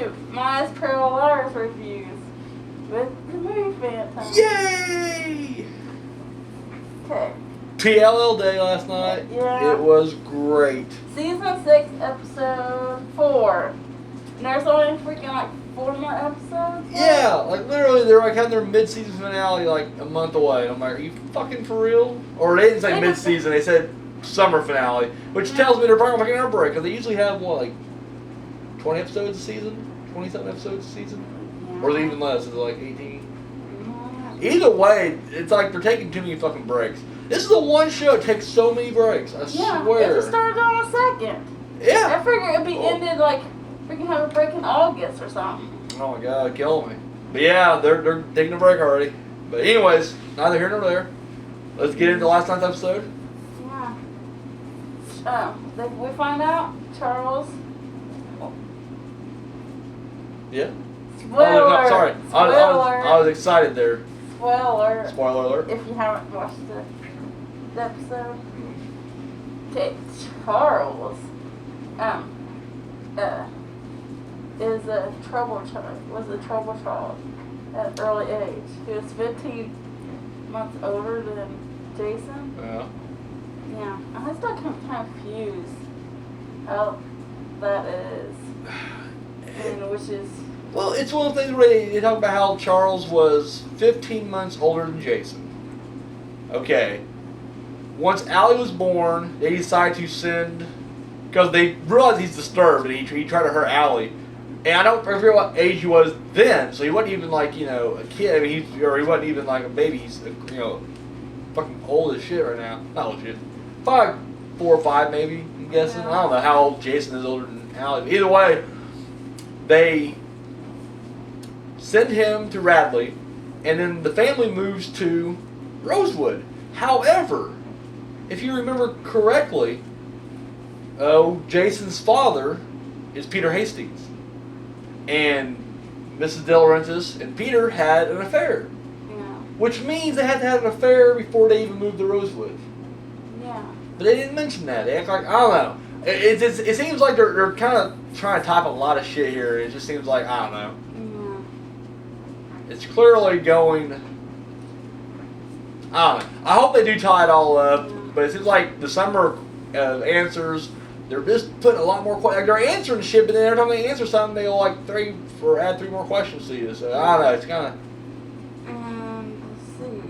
to Miles Parallels reviews with the movie Phantom. Yay! Okay. PLL day last night. Yeah. It was great. Season 6, episode 4. And there's only freaking like 4 more episodes? Yeah, like literally they're like having their mid-season finale like a month away. I'm like, are you fucking for real? Or they didn't say mid-season, they said summer finale, which tells me they're probably taking a break because they usually have what, like 20 episodes a season, 27 episodes a season, or is it even less? Is it like 18? Either way, it's like they're taking too many fucking breaks. This is the one show that takes so many breaks. I swear. It just started on the 2nd. Yeah. I figured it'd be ended like freaking have a break in August or something. Oh my god, killing me. But yeah, they're taking a break already. But anyways, neither here nor there. Let's get into last night's episode. Yeah. We find out Charles. Yeah. Spoiler. Oh, no, sorry. Spoiler. I was excited there. Spoiler. Spoiler alert. If you haven't watched the episode. Okay, Charles. Is a trouble child. Was a trouble child at an early age. He was 15 months older than Jason. Yeah. Yeah, I'm still confused how that is. And which is. Well, it's one of the things where they talk about how Charles was 15 months older than Jason. Okay. Once Allie was born, they decided to send, because they realized he's disturbed and he tried to hurt Allie. And I don't remember what age he was then, so he wasn't even like, a kid. I mean, he wasn't even like a baby. He's, fucking old as shit right now. Not old as shit. 4 or 5 maybe, I'm guessing. Yeah. I don't know how old Jason is older than Allie. But either way, they send him to Radley, and then the family moves to Rosewood. However, if you remember correctly, Jason's father is Peter Hastings. And Mrs. De Laurentiis and Peter had an affair. Yeah. Which means they had to have an affair before they even moved to Rosewood. Yeah. But they didn't mention that. They act like, I don't know. It seems like they're kind of trying to type a lot of shit here. It just seems like, I don't know. Yeah. It's clearly going, I don't know. I hope they do tie it all up. But it seems like the summer answers, they're just putting a lot more questions. Like they're answering shit, but then every time they answer something, they'll like add 3 more questions to you. So I don't know. It's kind of. Let's see.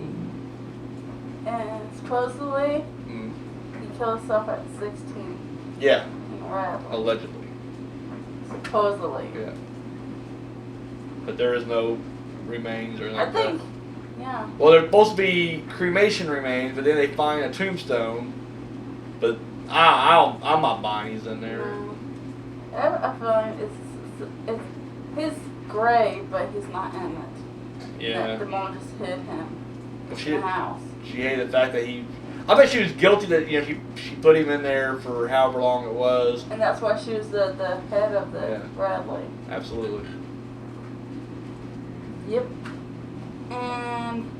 And supposedly, he killed himself at 16. Yeah. In Radley. Allegedly. Supposedly. Yeah. But there is no remains or anything I like think. that. Yeah. Well, they're supposed to be cremation remains, but then they find a tombstone. But I'm not buying he's in there. No. I feel like it's his grave, but he's not in it. Yeah. The mom just hid him in the house. She hated the fact that I bet she was guilty that she put him in there for however long it was. And that's why she was the head of the Bradley. Absolutely. Yep. And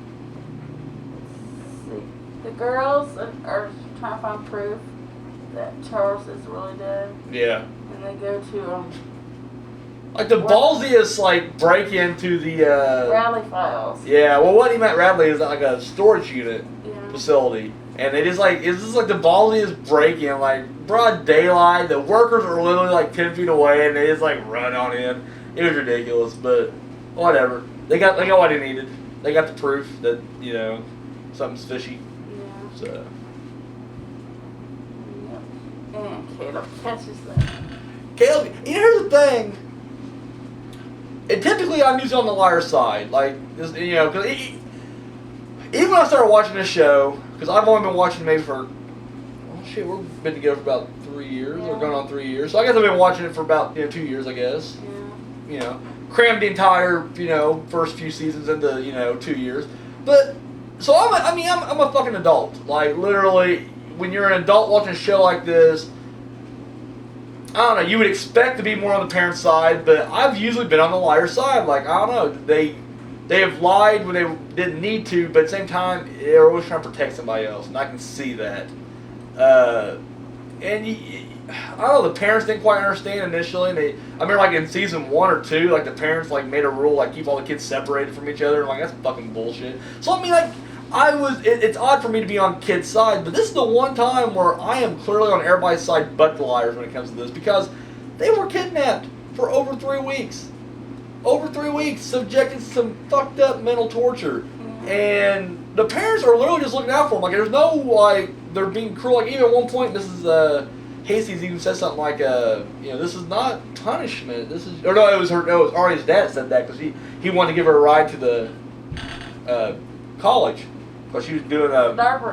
let's see. The girls are trying to find proof that Charles is really dead. Yeah. And they go to like the ballsiest like break into the Radley files. Yeah, well what he meant Radley is like a storage unit facility. And it's just like the ballsiest break in, like broad daylight, the workers are literally like 10 feet away and they just like run on in. It was ridiculous, but whatever. They got what they needed. They got the proof that, something's fishy. Yeah. So. Yep. And Caleb catches them. Caleb, here's the thing. And typically I'm usually on the liar side. Like, because even when I started watching this show, because I've only been watching maybe for, we've been together for about 3 years, or going on 3 years. So I guess I've been watching it for about 2 years, I guess. Yeah. Crammed the entire, first few seasons into, 2 years. But, so I'm a fucking adult. Like, literally, when you're an adult watching a show like this, I don't know, you would expect to be more on the parent side, but I've usually been on the liar side. Like, I don't know, they have lied when they didn't need to, but at the same time, they're always trying to protect somebody else, and I can see that. And I don't know, the parents didn't quite understand initially. And I remember like in season 1 or 2, like the parents like made a rule like keep all the kids separated from each other. And like that's fucking bullshit. So I mean like it's odd for me to be on kids' side, but this is the one time where I am clearly on everybody's side but the liars when it comes to this because they were kidnapped for over 3 weeks. Over 3 weeks, subjected to some fucked up mental torture. And the parents are literally just looking out for them. Like, there's no, like, they're being cruel. Like, even at one point, Hastings even said something like, this is not punishment. This is, or no, it was Arya's dad said that because he wanted to give her a ride to the college. Because she was doing the dark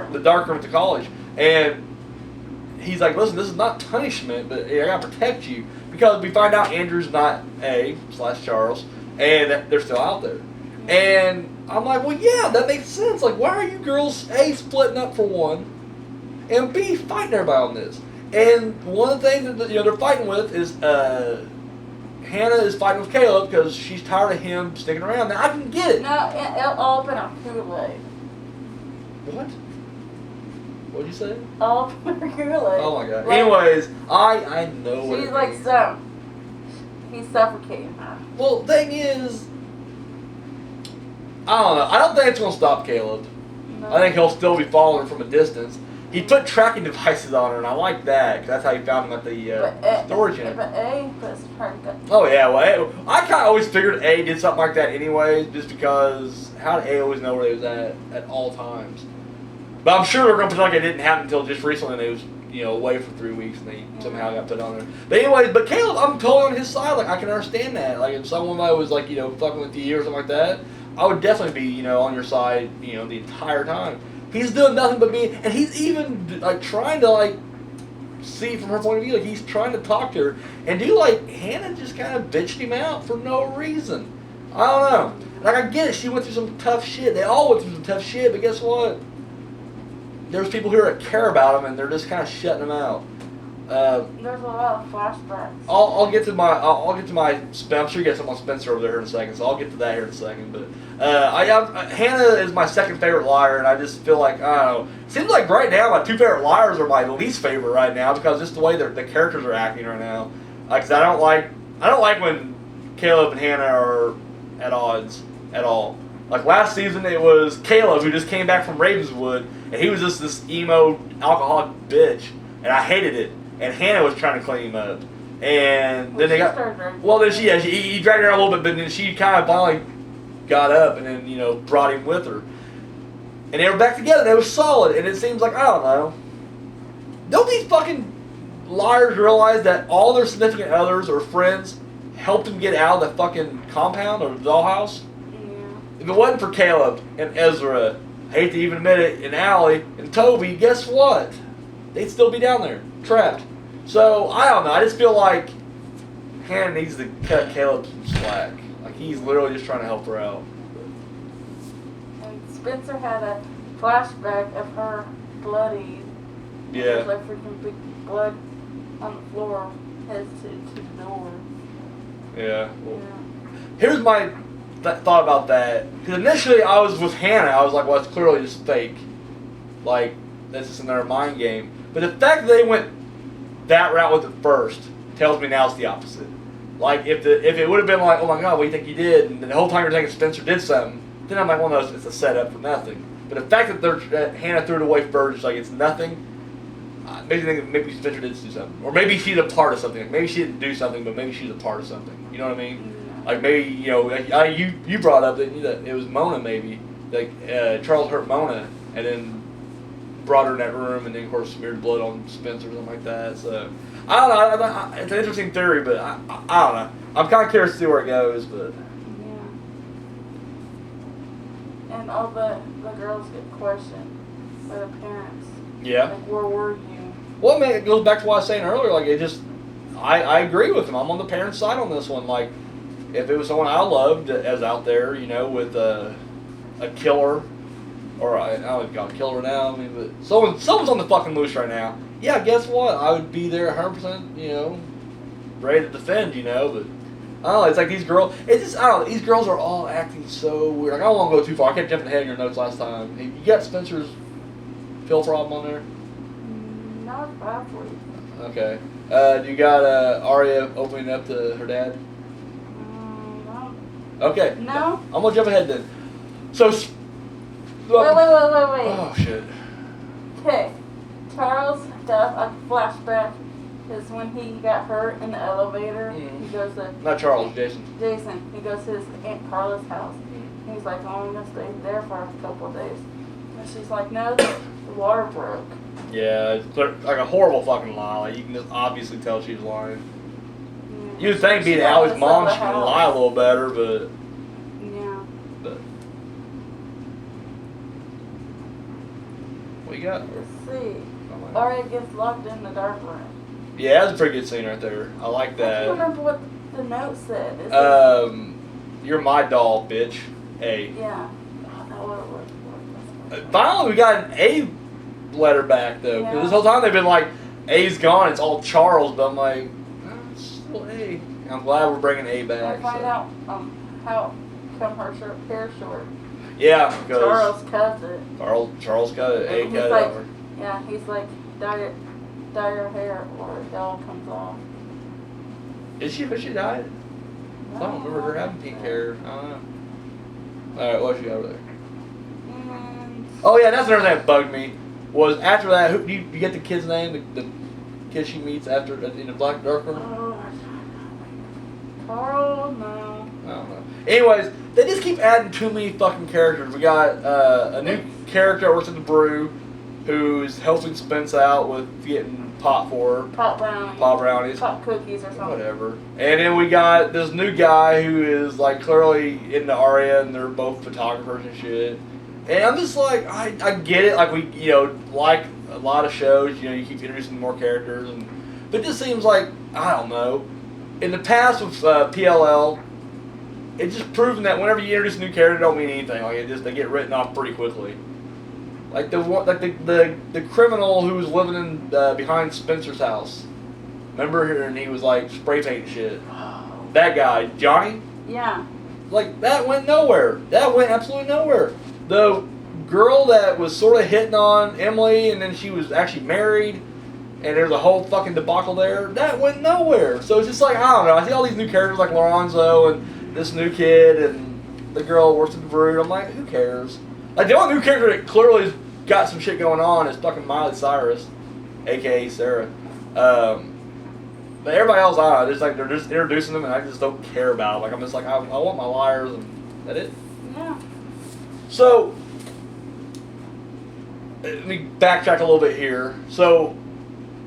room at the college. And he's like, listen, this is not punishment, but I gotta protect you. Because we find out Andrew's not A/Charles, and they're still out there. And I'm like, well, yeah, that makes sense. Like, why are you girls, A, splitting up for one, and B, fighting everybody on this? And one of the things that they're fighting with is Hannah is fighting with Caleb because she's tired of him sticking around. Now, I can get it. No, it'll all been on Kool-Aid. What? What'd you say? All been on Kool-Aid. Oh, my God. Like, anyways, I know what she's it like, means. he's suffocating her. Well, the thing is, I don't know. I don't think it's going to stop Caleb. No. I think he'll still be following her from a distance. He put tracking devices on her, and I like that, because that's how he found him at the storage unit. But A puts her gun. Oh, yeah. Well, I kind of always figured A did something like that anyways, just because how did A always know where he was at all times? But I'm sure they're going to pretend like it didn't happen until just recently, and he was away for 3 weeks, and they somehow got put on there. But anyways, but Caleb, I'm totally on his side. Like, I can understand that. Like, if someone was, like, fucking with you or something like that, I would definitely be, on your side, the entire time. He's doing nothing but being, and he's even, like, trying to, like, see from her point of view. Like, he's trying to talk to her. And dude, like, Hannah just kind of bitched him out for no reason. I don't know. Like, I get it. She went through some tough shit. They all went through some tough shit, but guess what? There's people here that care about him, and they're just kind of shutting him out. There's a lot of flashbacks. I'll get to my I'm sure you got something on Spencer over there in a second, so I'll get to that here in a second. But Hannah is my second favorite liar, and I just feel like I don't know. It seems like right now my two favorite liars are my least favorite right now because just the way the characters are acting right now. Because I don't like when Caleb and Hannah are at odds at all. Like last season, it was Caleb who just came back from Ravenswood, and he was just this emo alcoholic bitch, and I hated it. And Hannah was trying to clean him up, and then they got. Well, then he dragged her out a little bit, but then she kind of finally got up, and then brought him with her, and they were back together. They were solid, and it seems like I don't know. Don't these fucking liars realize that all their significant others or friends helped them get out of the fucking compound or the dollhouse? If it wasn't for Caleb and Ezra, I hate to even admit it, and Allie and Toby, guess what? They'd still be down there, trapped. So, I don't know. I just feel like Hannah needs to cut Caleb some slack. Like, he's literally just trying to help her out. And Spencer had a flashback of her bloody. Yeah. There's like freaking big blood on the floor, heads to the door. Yeah. Well, here's my thought about that. Because initially I was with Hannah. I was like, well, it's clearly just fake. Like, that's just another mind game. But the fact that they went that route with it first tells me now it's the opposite. Like, if it would have been like, oh my god, what do you think you did? And the whole time you're thinking Spencer did something, then I'm like, well, no, it's a setup for nothing. But the fact that Hannah threw it away first, like it's nothing, makes me think maybe Spencer did do something. Or maybe she's a part of something. Like, maybe she didn't do something, but maybe she's a part of something. You know what I mean? Like maybe, you brought up that it was Mona maybe. Like, Charles hurt Mona, and then brought her in that room, and then of course smeared blood on Spencer or something like that. So I don't know. It's an interesting theory, but I don't know. I'm kind of curious to see where it goes, but yeah. And all the girls get questioned by the parents. Yeah. Like, where were you? Well, man, it goes back to what I was saying earlier. Like, it just, I agree with them. I'm on the parents' side on this one. Like, if it was someone I loved as out there, with a killer. Or I don't know if you call it killer now. I mean, but someone's on the fucking loose right now. Yeah, guess what? I would be there 100%. Ready to defend. But I don't know. It's like these girls. It's just I don't know. These girls are all acting so weird. Like I don't want to go too far. I kept jumping ahead in your notes last time. You got Spencer's pill problem on there? No, hour 5:40. Okay. You got Arya opening up to her dad? No. Okay. No? I'm gonna jump ahead then. So. Wait. Oh shit. Okay. Charles got a flashback. Is when he got hurt in the elevator. Mhm. He goes to Not Charles, Jason. Jason. He goes to his Aunt Carla's house. He's like, oh, I'm gonna stay there for a couple of days. And she's like, no, the water broke. Yeah, it's like a horrible fucking lie. Like, you can just obviously tell she's lying. Yeah. You'd think being She Allie's wanted to mom, sell she the could house. lie a little better, but Yeah. what you got? Let's see. Arya gets locked in the dark room. Yeah, that's a pretty good scene right there. I like I can't that. remember what the note said. It says- You're my doll, bitch. A. Yeah. What Finally, we got an A letter back though. Because Yeah. this whole time they've been like, A's gone. It's all Charles, but I'm like, it's still A. I'm glad we're bringing A I back. find so. out how come her hair short. Yeah, because Charles cut it. Charles got it. A He's cut it like- over. Yeah, he's like, dye your hair or it all comes off. Is she? But she died. I don't remember her having pink hair. I don't know. All right, what's she got over there? And Oh yeah, that's another thing that bugged me. Was after that, who you get the kid's name? The kid she meets after in the Black Dark Room. oh, Carl, no. I don't know. Anyways, they just keep adding too many fucking characters. We got a new character that works at the brew, who's helping Spence out with getting pot for her. Pop brownies. Pop brownies. Pop cookies or something. Whatever. And then we got this new guy who is like clearly into Arya, and they're both photographers and shit. And I'm just like, I get it. Like we, like a lot of shows, you keep introducing more characters, but it just seems like I don't know. In the past with PLL, it's just proven that whenever you introduce a new character, it don't mean anything. Like they get written off pretty quickly. Like the criminal who was living in behind Spencer's house. Remember here, and he was like spray painting shit. That guy, Johnny. Yeah. Like that went nowhere. That went absolutely nowhere. The girl that was sort of hitting on Emily, and then she was actually married, and there's a whole fucking debacle there. That went nowhere. So it's just like I don't know. I see all these new characters like Lorenzo and this new kid and the girl who works at the brew. I'm like, who cares? Like the only new character that clearly has got some shit going on is fucking Miley Cyrus, aka Sarah. But everybody else, I don't know. Just like they're just introducing them, and I just don't care about them. Like I'm just like I want my liars, and that it. Yeah. So let me backtrack a little bit here. So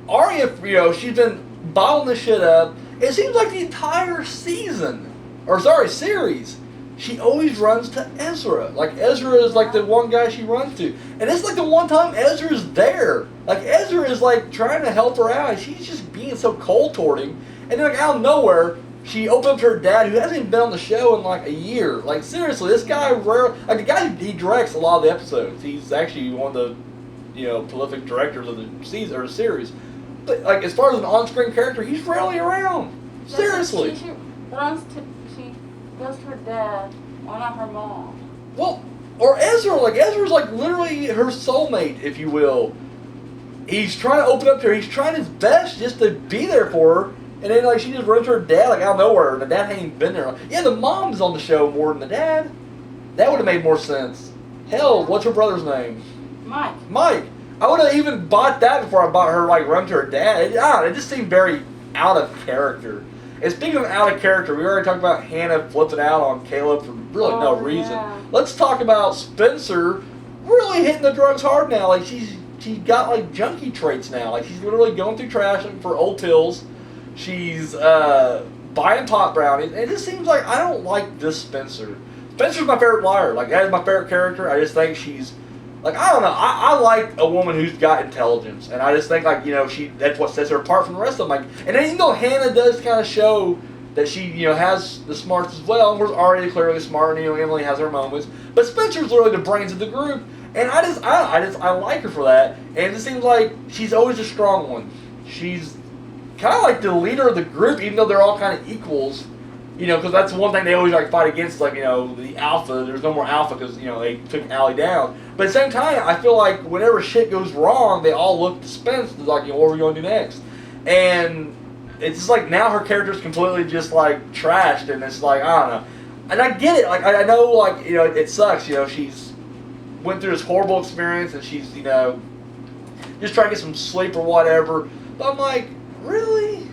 Arya, she's been bottling this shit up. It seems like the entire series, she always runs to Ezra. Like Ezra is like the one guy she runs to, and it's like the one time Ezra's there. Like Ezra is like trying to help her out, and she's just being so cold toward him. And then like out of nowhere, she opens up to her dad, who hasn't even been on the show in like a year. Like seriously, this guy like the guy he directs a lot of the episodes. He's actually one of the prolific directors of the season or the series. But like as far as an on-screen character, he's rarely around. Seriously. She goes to her dad, why not her mom? Well, or Ezra. Like Ezra's like literally her soulmate, if you will. He's trying to open up to her. He's trying his best just to be there for her. And then like she just runs to her dad like out of nowhere. And the dad hadn't even been there. Yeah, the mom's on the show more than the dad. That would have made more sense. Hell, what's her brother's name? Mike. I would have even bought that before I bought her like run to her dad. It just seemed very out of character. And speaking of out of character, we already talked about Hannah flipping out on Caleb for really no reason. Yeah. Let's talk about Spencer really hitting the drugs hard now. Like she's got like junkie traits now. Like she's literally going through trash looking for old pills. She's buying pot brownies. And it just seems like I don't like this Spencer. Spencer's my favorite liar. Like that is my favorite character. I just think she's like I don't know. I like a woman who's got intelligence, and I just think like that's what sets her apart from the rest of them. Like, and then even though Hannah does kind of show that she has the smarts as well, and we're already clearly smart, and Emily has her moments, but Spencer's literally the brains of the group, and I like her for that. And it just seems like she's always a strong one. She's kind of like the leader of the group, even though they're all kind of equals. You know, because that's one thing they always like fight against, like, you know, the alpha. There's no more alpha because, you know, they took Allie down. But at the same time, I feel like whenever shit goes wrong, they all look to Spence, like, you know, what are we going to do next? And it's just like now her character's completely just like trashed, and it's like, I don't know. And I get it. Like, I know, like, you know, it sucks. You know, she's went through this horrible experience, and she's, you know, just trying to get some sleep or whatever. But I'm like, really?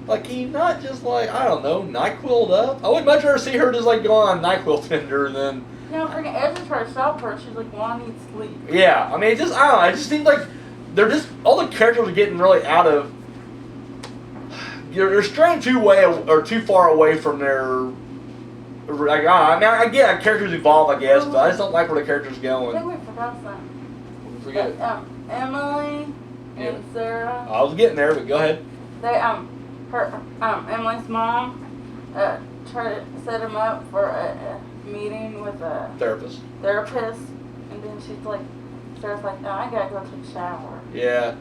Like, can you not just, like, I don't know, NyQuil up? I would much rather see her just, like, go on a NyQuil tender than... You know, freaking Ezra tried to stop her. She's like, well, I need sleep. Yeah, I mean, it just, I don't know, it just seems like they're just, all the characters are getting really out of... They're straying too far away from their... Like, I mean, I get characters evolve, I guess, but I just don't like where the character's I going. think we forgot something. Forget. Emily and Sarah. I was getting there, but go ahead. They, Emily's mom, tried to set him up for a meeting with a Therapist. and then she's like, Sarah's like, no, I gotta go take a shower. Yeah.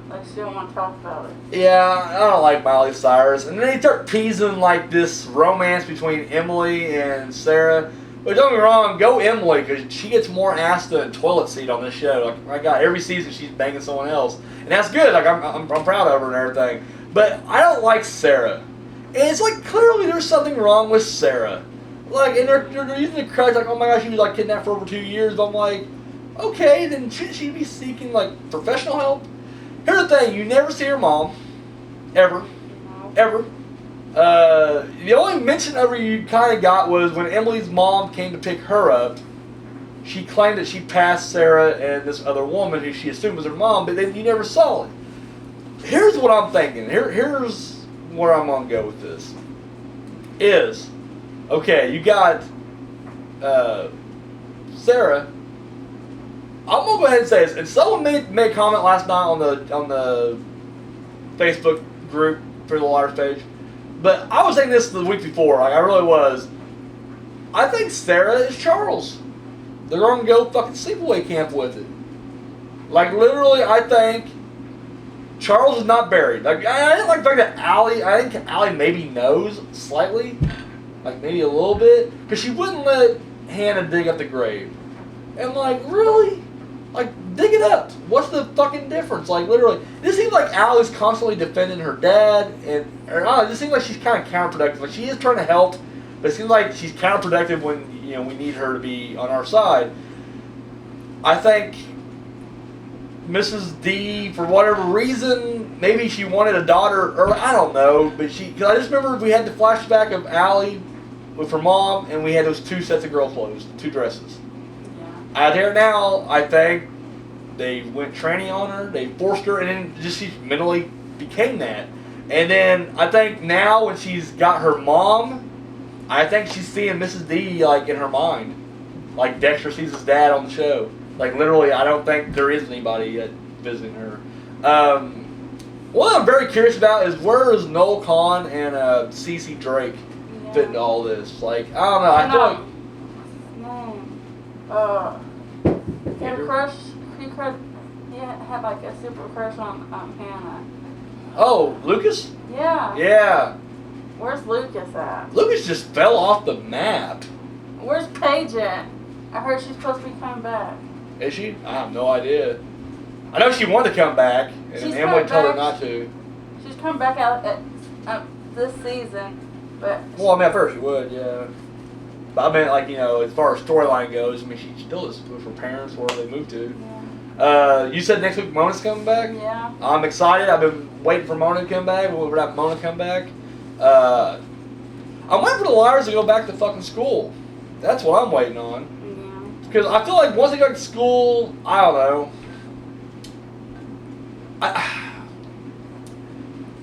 Like, she don't want to talk about it. Yeah, I don't like Miley Cyrus. And then they start teasing, like, this romance between Emily and Sarah. But don't get me wrong, go Emily, because she gets more ass than a toilet seat on this show. Like, my God, every season she's banging someone else. And that's good. Like, I'm proud of her and everything. But I don't like Sarah. And it's like, clearly there's something wrong with Sarah. Like, and they're using the crutch, like, oh my gosh, she was, like, kidnapped for over 2 years. But I'm like, okay, then shouldn't she be seeking, like, professional help? Here's the thing, you never see her mom. Ever. No. Ever. The only mention of her you kind of got was when Emily's mom came to pick her up. She claimed that she passed Sarah and this other woman who she assumed was her mom, but then you never saw it. Here's what I'm thinking. Here's where I'm going to go with this. Is, okay, you got Sarah. I'm gonna go ahead and say this. And someone made a comment last night on the Facebook group for the Liars page, but I was saying this the week before. Like, I really was. I think Sarah is Charles. They're gonna go fucking sleepaway camp with it. Like, literally, I think Charles is not buried. Like, I didn't like the fact that Allie. I think Allie maybe knows slightly, like maybe a little bit, because she wouldn't let Hannah dig up the grave. And like, really? Like, dig it up. What's the fucking difference? Like, literally, it seems like Allie's constantly defending her dad, and or, I don't know, it just seems like she's kind of counterproductive. Like, she is trying to help, but it seems like she's counterproductive when, you know, we need her to be on our side. I think Mrs. D, for whatever reason, maybe she wanted a daughter, or I don't know, but because I just remember we had the flashback of Allie with her mom, and we had those 2 sets of girl clothes, 2 dresses. Out there now, I think they went tranny on her, they forced her, and then just she mentally became that. And then I think now when she's got her mom, I think she's seeing Mrs. D like in her mind. Like Dexter sees his dad on the show. Like, literally, I don't think there is anybody yet visiting her. What I'm very curious about is where is Noel Kahn and Cece Drake fit into all this? Like, I don't know. I feel like he had a crush. He had like a super crush on Hannah. Oh, Lucas? Yeah. Yeah. Where's Lucas at? Lucas just fell off the map. Where's Paige at? I heard she's supposed to be coming back. Is she? I have no idea. I know she wanted to come back, and She's Emily coming told her back. not to. She's coming back out at this season, but Well, I mean, at first she would, yeah. But I meant, like, you know, as far as storyline goes, I mean, she still is with her parents where they moved to. yeah. You said next week Mona's coming back? Yeah. I'm excited. I've been waiting for Mona to come back. We'll have Mona come back. I'm waiting for the Liars to go back to fucking school. That's what I'm waiting on. Yeah. Because I feel like once they go to school, I don't know.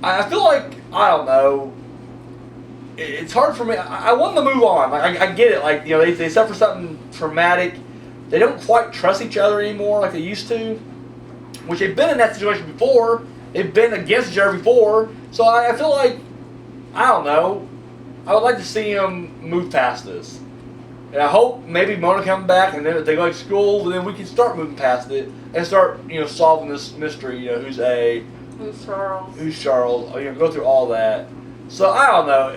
I feel like, I don't know. It's hard for me. I want them to move on. Like, I get it. Like, you know, they suffer something traumatic. They don't quite trust each other anymore like they used to. Which they've been in that situation before. They've been against each other before. So I feel like, I don't know. I would like to see them move past this. And I hope maybe Mona comes back, and then if they go to school, then we can start moving past it and start, you know, solving this mystery. You know, who's Who's Charles? Charles? You know, go through all that. So I don't know.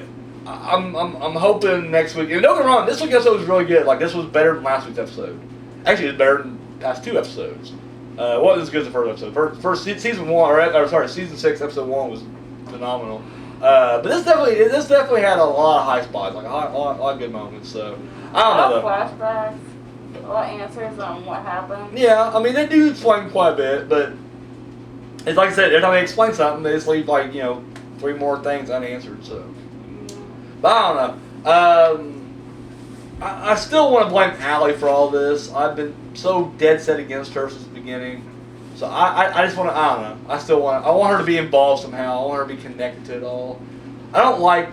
I'm hoping next week. And don't get me wrong, this week's episode was really good. Like this was better than last week's episode. Actually, it's better than past 2 episodes. It wasn't as good as the first episode. First season 1, or sorry, season 6, episode 1 was phenomenal. But this definitely had a lot of high spots, like a lot of good moments. So I don't know though. Flashbacks. A lot of answers on what happened. Yeah, I mean they do explain quite a bit, but it's like I said, every time they explain something, they just leave 3 more things unanswered. So, but I don't know. I still want to blame Allie for all this. I've been so dead set against her since the beginning. So I just want to, I don't know. I want her to be involved somehow. I want her to be connected to it all. I don't like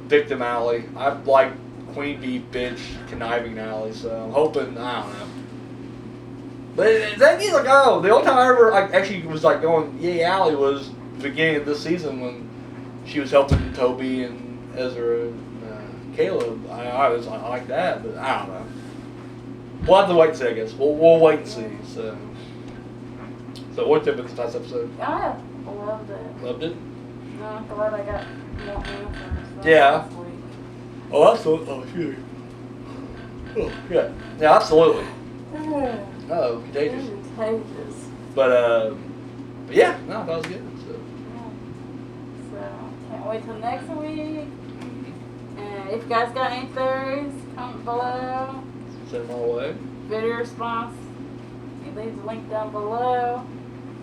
victim Allie. I like queen bee bitch conniving Allie. So I'm hoping, I don't know. But that means the only time I ever actually was going, yay Allie, was the beginning of this season when she was helping Toby and Ezra and Caleb. I like that, but I don't know. We'll have to wait and see, I guess. We'll wait and see. So what did you think of this last episode? I loved it. Loved it? No, I'm glad I got more answers. Yeah. Last week. Oh, absolutely. Oh, shoot. Oh, yeah. Yeah, absolutely. Oh, contagious. Contagious. But yeah, no, that was good. So, can't wait till next week. And if you guys got any theories, comment below. Send them all away. Video response. You leave the link down below.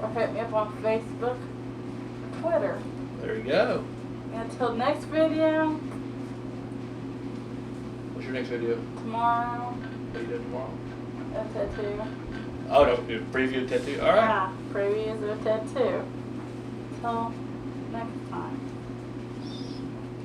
Or hit me up on Facebook or Twitter. There you go. And until next video, What's your next video? tomorrow, What are you doing tomorrow? a tattoo. Oh, no, preview tattoo. All right. Yeah, previews of a tattoo. Till